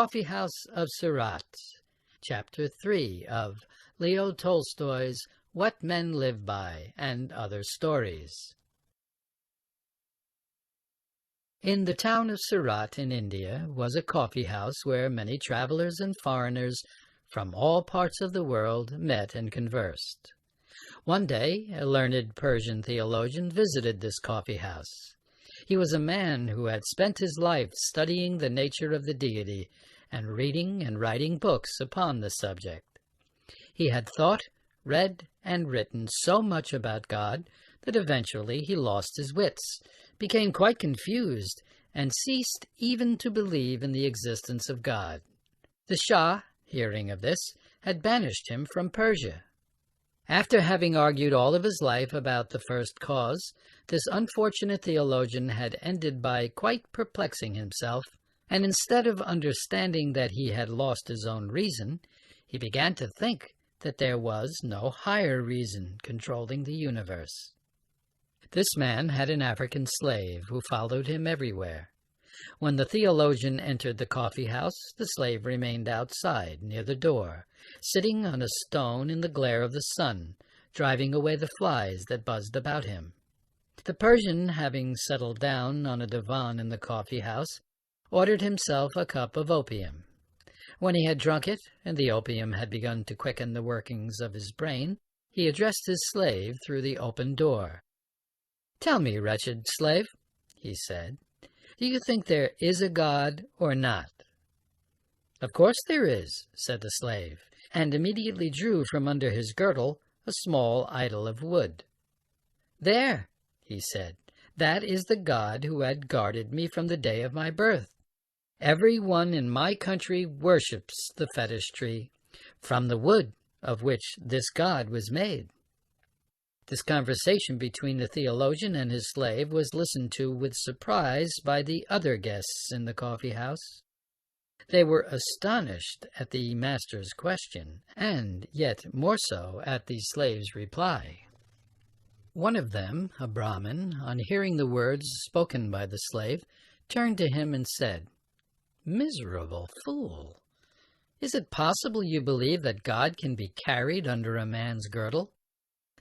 Coffee House of Surat, Chapter 3 of Leo Tolstoy's What Men Live By and Other Stories. In the town of Surat in India was a coffee house where many travelers and foreigners from all parts of the world met and conversed. One day, a learned Persian theologian visited this coffee house. He was a man who had spent his life studying the nature of the deity and reading and writing books upon the subject. He had thought, read, and written so much about God that eventually he lost his wits, became quite confused, and ceased even to believe in the existence of God. The Shah, hearing of this, had banished him from Persia. After having argued all of his life about the first cause, this unfortunate theologian had ended by quite perplexing himself, and instead of understanding that he had lost his own reason, he began to think that there was no higher reason controlling the universe. This man had an African slave who followed him everywhere. When the theologian entered the coffee house, the slave remained outside, near the door, sitting on a stone in the glare of the sun, driving away the flies that buzzed about him. The Persian, having settled down on a divan in the coffee house, ordered himself a cup of opium. When he had drunk it, and the opium had begun to quicken the workings of his brain, he addressed his slave through the open door. "Tell me, wretched slave," he said, "do you think there is a God or not?" "Of course there is," said the slave, and immediately drew from under his girdle a small idol of wood. "There," he said, "that is the God who had guarded me from the day of my birth. Every one in my country worships the fetish tree, from the wood of which this God was made." This conversation between the theologian and his slave was listened to with surprise by the other guests in the coffee house. They were astonished at the master's question, and yet more so at the slave's reply. One of them, a Brahmin, on hearing the words spoken by the slave, turned to him and said, "Miserable fool! Is it possible you believe that God can be carried under a man's girdle?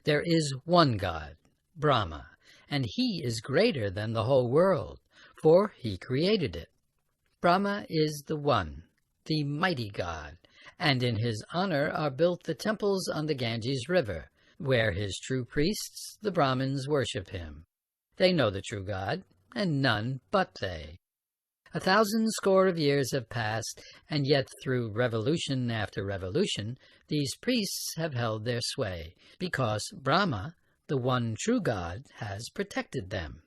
There is one God, Brahma, and he is greater than the whole world, for he created it. Brahma is the one, the mighty God, and in his honor are built the temples on the Ganges River, where his true priests, the Brahmins, worship him. They know the true God, and none but they. 1,000 score of years have passed, and yet through revolution after revolution, these priests have held their sway, because Brahma, the one true God, has protected them."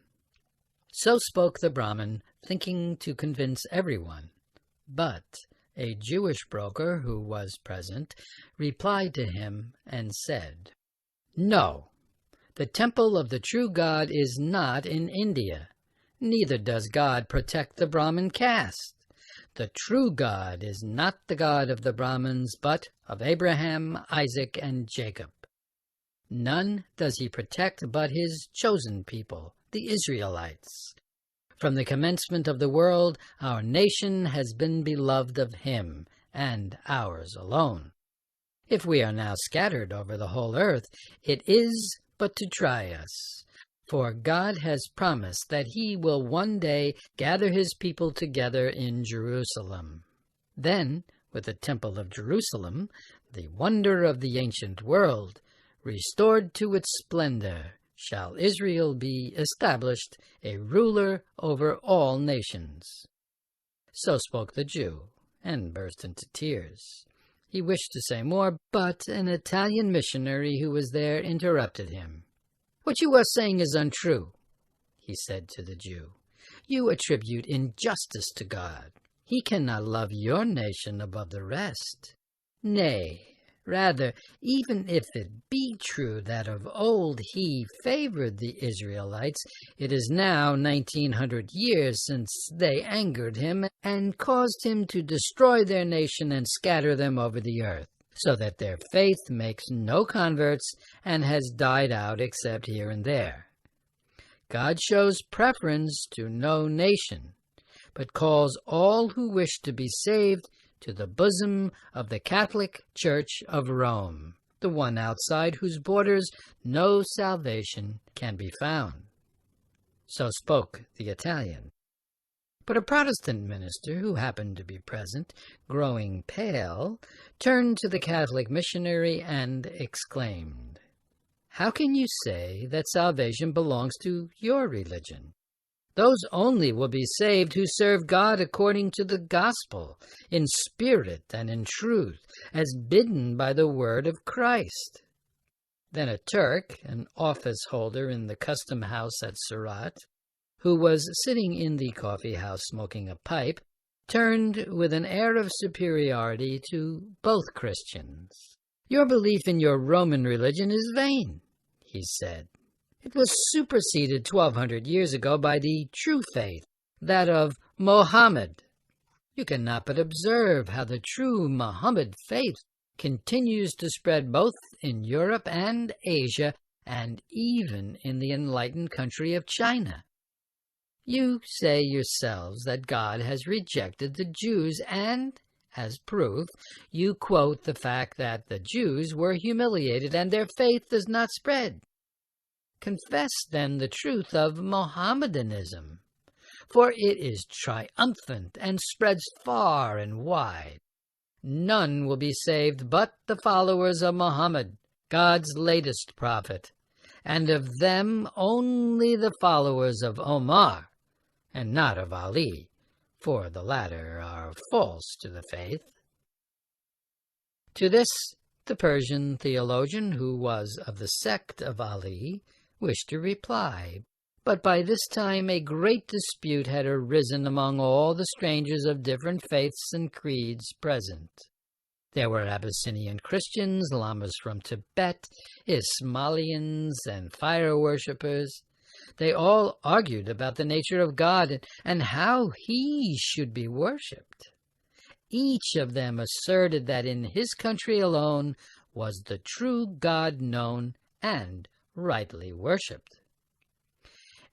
So spoke the Brahmin, thinking to convince everyone. But a Jewish broker who was present replied to him and said, "No, the temple of the true God is not in India. Neither does God protect the Brahmin caste. The true God is not the God of the Brahmins, but of Abraham, Isaac, and Jacob. None does he protect but his chosen people, the Israelites. From the commencement of the world, our nation has been beloved of him, and ours alone. If we are now scattered over the whole earth, it is but to try us. For God has promised that he will one day gather his people together in Jerusalem. Then, with the temple of Jerusalem, the wonder of the ancient world, restored to its splendor, shall Israel be established a ruler over all nations." So spoke the Jew, and burst into tears. He wished to say more, but an Italian missionary who was there interrupted him. "What you are saying is untrue," he said to the Jew. "You attribute injustice to God. He cannot love your nation above the rest. Nay, rather, even if it be true that of old he favored the Israelites, it is now 1,900 years since they angered him and caused him to destroy their nation and scatter them over the earth, so that their faith makes no converts and has died out except here and there. God shows preference to no nation, but calls all who wish to be saved to the bosom of the Catholic Church of Rome, the one outside whose borders no salvation can be found." So spoke the Italian. But a Protestant minister, who happened to be present, growing pale, turned to the Catholic missionary and exclaimed, "How can you say that salvation belongs to your religion? Those only will be saved who serve God according to the gospel, in spirit and in truth, as bidden by the word of Christ." Then a Turk, an office holder in the custom house at Surat, who was sitting in the coffee house smoking a pipe, turned with an air of superiority to both Christians. "Your belief in your Roman religion is vain," he said. "It was superseded 1,200 years ago by the true faith, that of Mohammed. You cannot but observe how the true Mohammed faith continues to spread both in Europe and Asia, and even in the enlightened country of China. You say yourselves that God has rejected the Jews, and, as proof, you quote the fact that the Jews were humiliated and their faith does not spread. Confess, then, the truth of Mohammedanism, for it is triumphant and spreads far and wide. None will be saved but the followers of Mohammed, God's latest prophet, and of them only the followers of Omar, and not of Ali, for the latter are false to the faith." To this the Persian theologian, who was of the sect of Ali, wished to reply, but by this time a great dispute had arisen among all the strangers of different faiths and creeds present. There were Abyssinian Christians, Lamas from Tibet, Ismailians, and fire-worshippers. They all argued about the nature of God and how he should be worshipped. Each of them asserted that in his country alone was the true God known and rightly worshipped.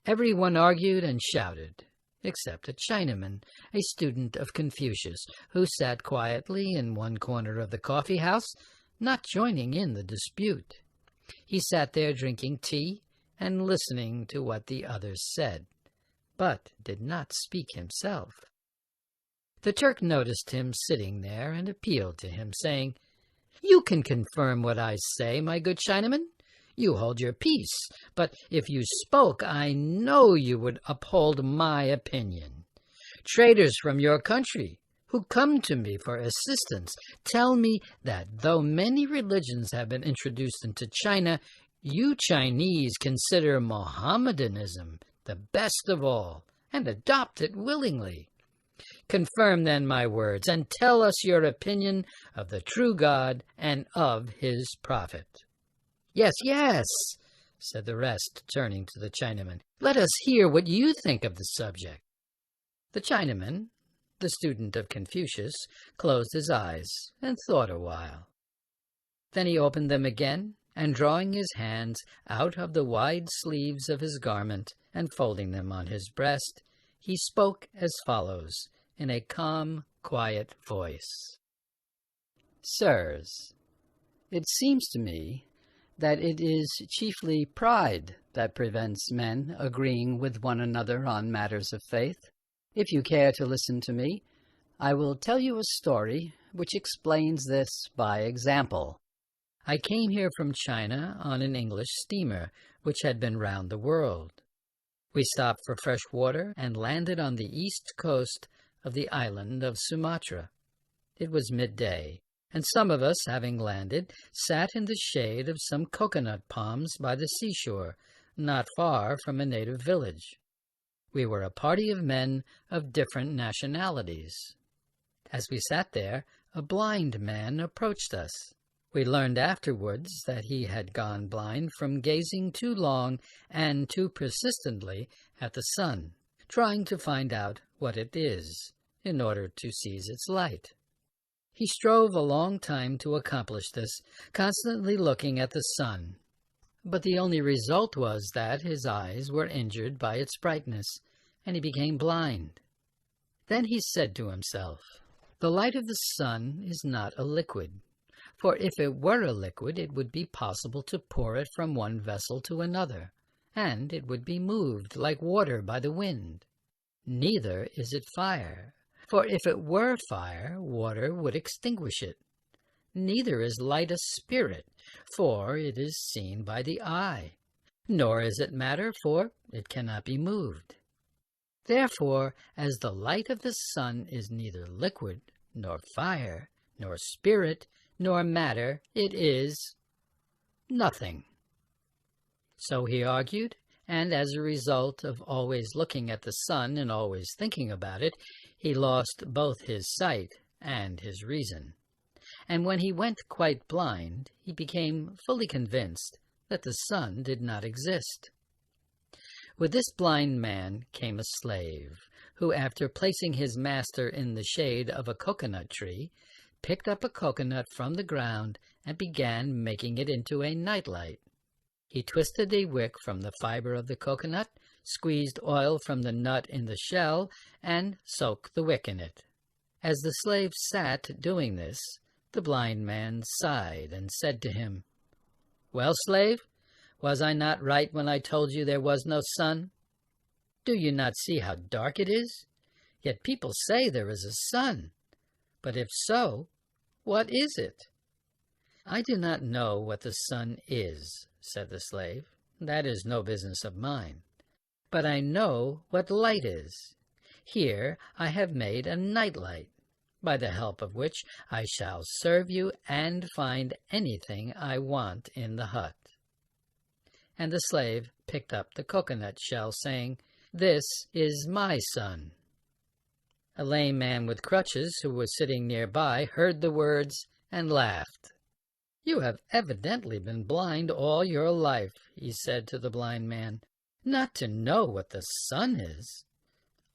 Everyone argued and shouted, except a Chinaman, a student of Confucius, who sat quietly in one corner of the coffee house, not joining in the dispute. He sat there drinking tea and listening to what the others said, but did not speak himself. The Turk noticed him sitting there and appealed to him, saying, "You can confirm what I say, my good Chinaman. You hold your peace, but if you spoke, I know you would uphold my opinion. Traders from your country, who come to me for assistance, tell me that though many religions have been introduced into China, you Chinese consider Mohammedanism the best of all, and adopt it willingly. Confirm then my words, and tell us your opinion of the true God and of his prophet." "Yes, yes," said the rest, turning to the Chinaman. "Let us hear what you think of the subject." The Chinaman, the student of Confucius, closed his eyes and thought a while. Then he opened them again, and drawing his hands out of the wide sleeves of his garment and folding them on his breast, he spoke as follows, in a calm, quiet voice. "Sirs, it seems to me that it is chiefly pride that prevents men agreeing with one another on matters of faith. If you care to listen to me, I will tell you a story which explains this by example. I came here from China on an English steamer which had been round the world. We stopped for fresh water and landed on the east coast of the island of Sumatra. It was midday, and some of us, having landed, sat in the shade of some coconut palms by the seashore, not far from a native village. We were a party of men of different nationalities. As we sat there, a blind man approached us. We learned afterwards that he had gone blind from gazing too long and too persistently at the sun, trying to find out what it is, in order to seize its light. He strove a long time to accomplish this, constantly looking at the sun, but the only result was that his eyes were injured by its brightness, and he became blind. Then he said to himself, "The light of the sun is not a liquid, for if it were a liquid it would be possible to pour it from one vessel to another, and it would be moved like water by the wind. Neither is it fire, for if it were fire, water would extinguish it. Neither is light a spirit, for it is seen by the eye. Nor is it matter, for it cannot be moved. Therefore, as the light of the sun is neither liquid, nor fire, nor spirit, nor matter, it is nothing." So he argued, and as a result of always looking at the sun and always thinking about it, he lost both his sight and his reason. And when he went quite blind, he became fully convinced that the sun did not exist. With this blind man came a slave, who, after placing his master in the shade of a coconut tree, picked up a coconut from the ground and began making it into a nightlight. He twisted a wick from the fiber of the coconut, squeezed oil from the nut in the shell, and soaked the wick in it. As the slave sat doing this, the blind man sighed and said to him, "Well, slave, was I not right when I told you there was no sun? Do you not see how dark it is? Yet people say there is a sun. But if so, what is it?" "I do not know what the sun is," said the slave. "That is no business of mine. But I know what light is. Here I have made a nightlight, by the help of which I shall serve you and find anything I want in the hut." And the slave picked up the coconut shell, saying, "This is my sun." A lame man with crutches, who was sitting nearby, heard the words and laughed. "You have evidently been blind all your life," he said to the blind man, "not to know what the sun is.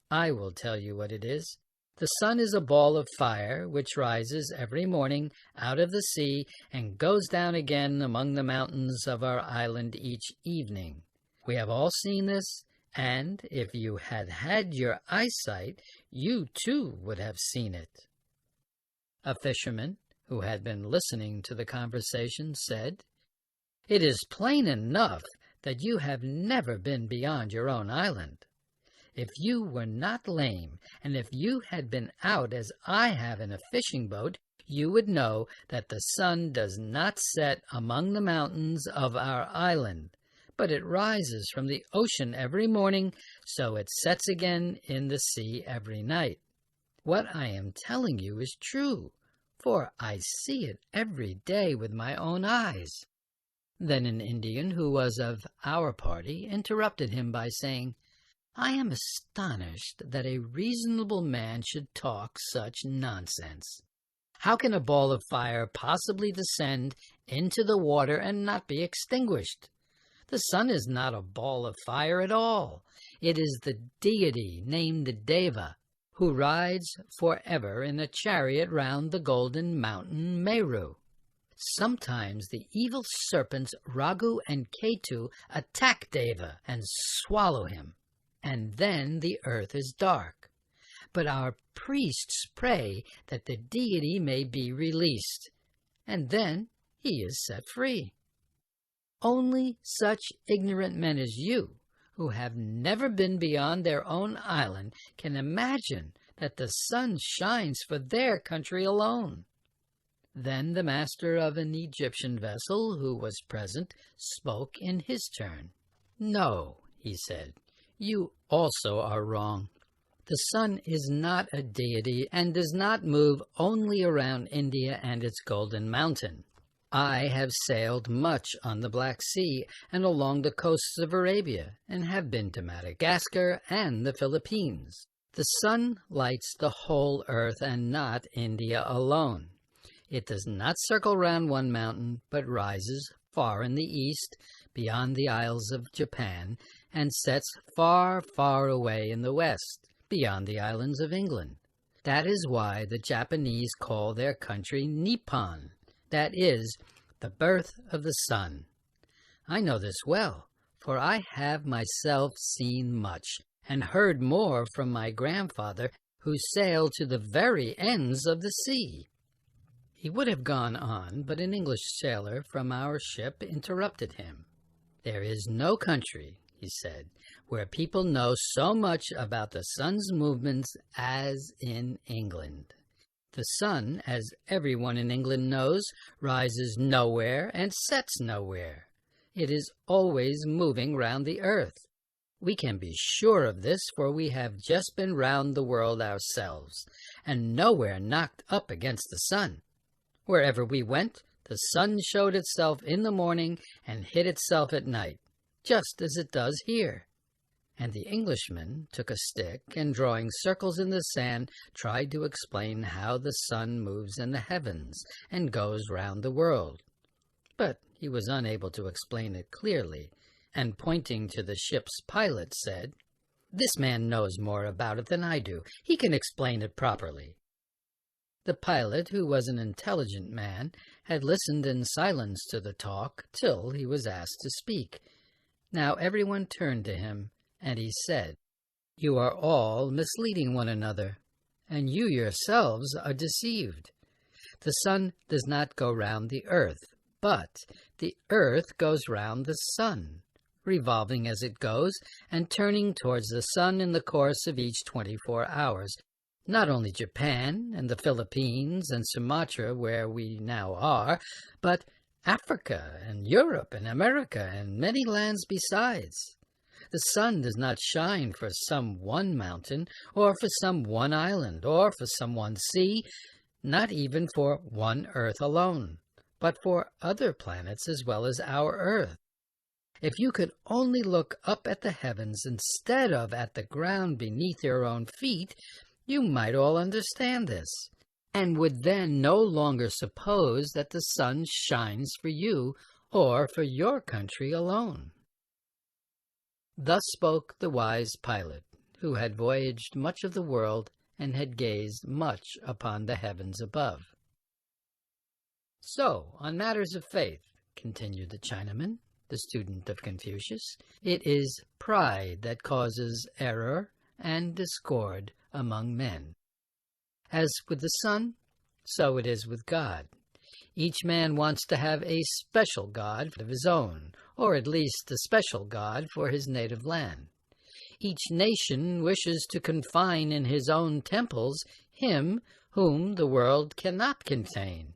I will tell you what it is. The sun is a ball of fire which rises every morning out of the sea and goes down again among the mountains of our island each evening. We have all seen this, and if you had had your eyesight, you too would have seen it." A fisherman, who had been listening to the conversation, said, "It is plain enough that you have never been beyond your own island. If you were not lame, and if you had been out as I have in a fishing boat, you would know that the sun does not set among the mountains of our island, but it rises from the ocean every morning, so it sets again in the sea every night. What I am telling you is true, for I see it every day with my own eyes." Then an Indian, who was of our party, interrupted him by saying, "I am astonished that a reasonable man should talk such nonsense. How can a ball of fire possibly descend into the water and not be extinguished? The sun is not a ball of fire at all. It is the deity named the Deva, who rides forever in a chariot round the golden mountain Meru. Sometimes the evil serpents Ragu and Ketu attack Deva and swallow him, and then the earth is dark. But our priests pray that the deity may be released, and then he is set free. Only such ignorant men as you, who have never been beyond their own island, can imagine that the sun shines for their country alone." Then the master of an Egyptian vessel, who was present, spoke in his turn. "No," he said, "you also are wrong. The sun is not a deity and does not move only around India and its golden mountain. I have sailed much on the Black Sea and along the coasts of Arabia, and have been to Madagascar and the Philippines. The sun lights the whole earth and not India alone. It does not circle round one mountain, but rises far in the east, beyond the Isles of Japan, and sets far, far away in the west, beyond the islands of England. That is why the Japanese call their country Nippon, that is, the birth of the sun. I know this well, for I have myself seen much, and heard more from my grandfather, who sail to the very ends of the sea." He would have gone on, but an English sailor from our ship interrupted him. "There is no country," he said, "where people know so much about the sun's movements as in England. The sun, as everyone in England knows, rises nowhere and sets nowhere. It is always moving round the earth. We can be sure of this, for we have just been round the world ourselves, and nowhere knocked up against the sun. Wherever we went, the sun showed itself in the morning and hid itself at night, just as it does here." And the Englishman took a stick and, drawing circles in the sand, tried to explain how the sun moves in the heavens and goes round the world. But he was unable to explain it clearly, and pointing to the ship's pilot said, "This man knows more about it than I do. He can explain it properly." The pilot, who was an intelligent man, had listened in silence to the talk till he was asked to speak. Now everyone turned to him, and he said, "You are all misleading one another, and you yourselves are deceived. The sun does not go round the earth, but the earth goes round the sun, revolving as it goes, and turning towards the sun in the course of each 24 hours. Not only Japan and the Philippines and Sumatra, where we now are, but Africa and Europe and America and many lands besides. The sun does not shine for some one mountain, or for some one island, or for some one sea, not even for one earth alone, but for other planets as well as our earth. If you could only look up at the heavens instead of at the ground beneath your own feet, you might all understand this, and would then no longer suppose that the sun shines for you or for your country alone." Thus spoke the wise pilot, who had voyaged much of the world and had gazed much upon the heavens above. "So, on matters of faith," continued the Chinaman, the student of Confucius, "it is pride that causes error and discord among men. As with the sun, so it is with God. Each man wants to have a special God of his own, or at least a special God for his native land. Each nation wishes to confine in his own temples him whom the world cannot contain.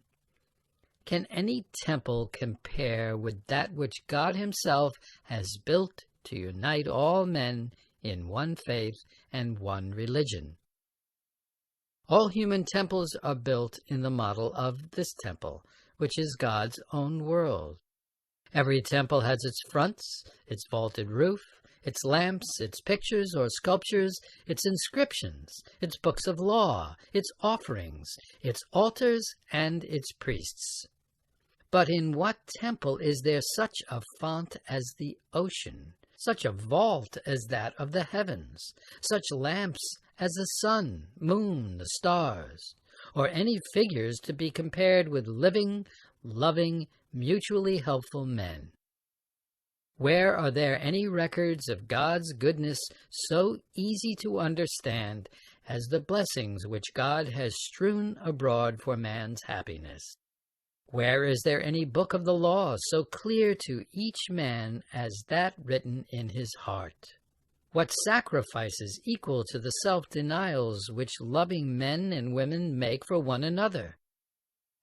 Can any temple compare with that which God himself has built to unite all men in one faith and one religion? All human temples are built in the model of this temple, which is God's own world. Every temple has its fronts, its vaulted roof, its lamps, its pictures or sculptures, its inscriptions, its books of law, its offerings, its altars, and its priests. But in what temple is there such a font as the ocean, such a vault as that of the heavens, such lamps as the sun, moon, the stars, or any figures to be compared with living, loving, mutually helpful men? Where are there any records of God's goodness so easy to understand as the blessings which God has strewn abroad for man's happiness? Where is there any book of the law so clear to each man as that written in his heart? What sacrifices equal to the self-denials which loving men and women make for one another?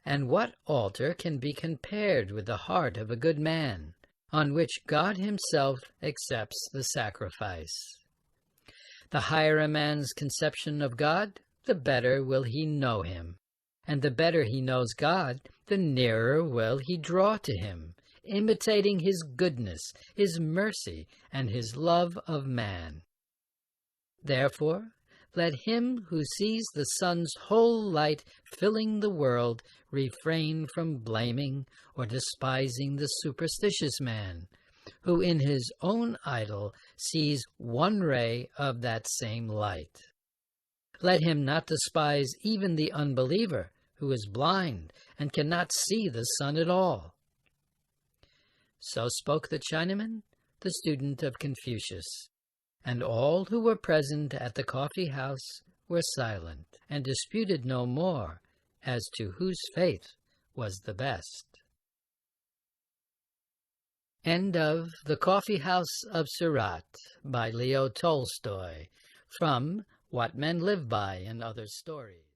And what altar can be compared with the heart of a good man, on which God himself accepts the sacrifice? The higher a man's conception of God, the better will he know him. And the better he knows God, the nearer will he draw to him, imitating his goodness, his mercy, and his love of man. Therefore, let him who sees the sun's whole light filling the world refrain from blaming or despising the superstitious man, who in his own idol sees one ray of that same light. Let him not despise even the unbeliever, who is blind and cannot see the sun at all." So spoke the Chinaman, the student of Confucius, and all who were present at the coffee house were silent and disputed no more as to whose faith was the best. End of The Coffee House of Surat by Leo Tolstoy, from What Men Live By and Other Stories.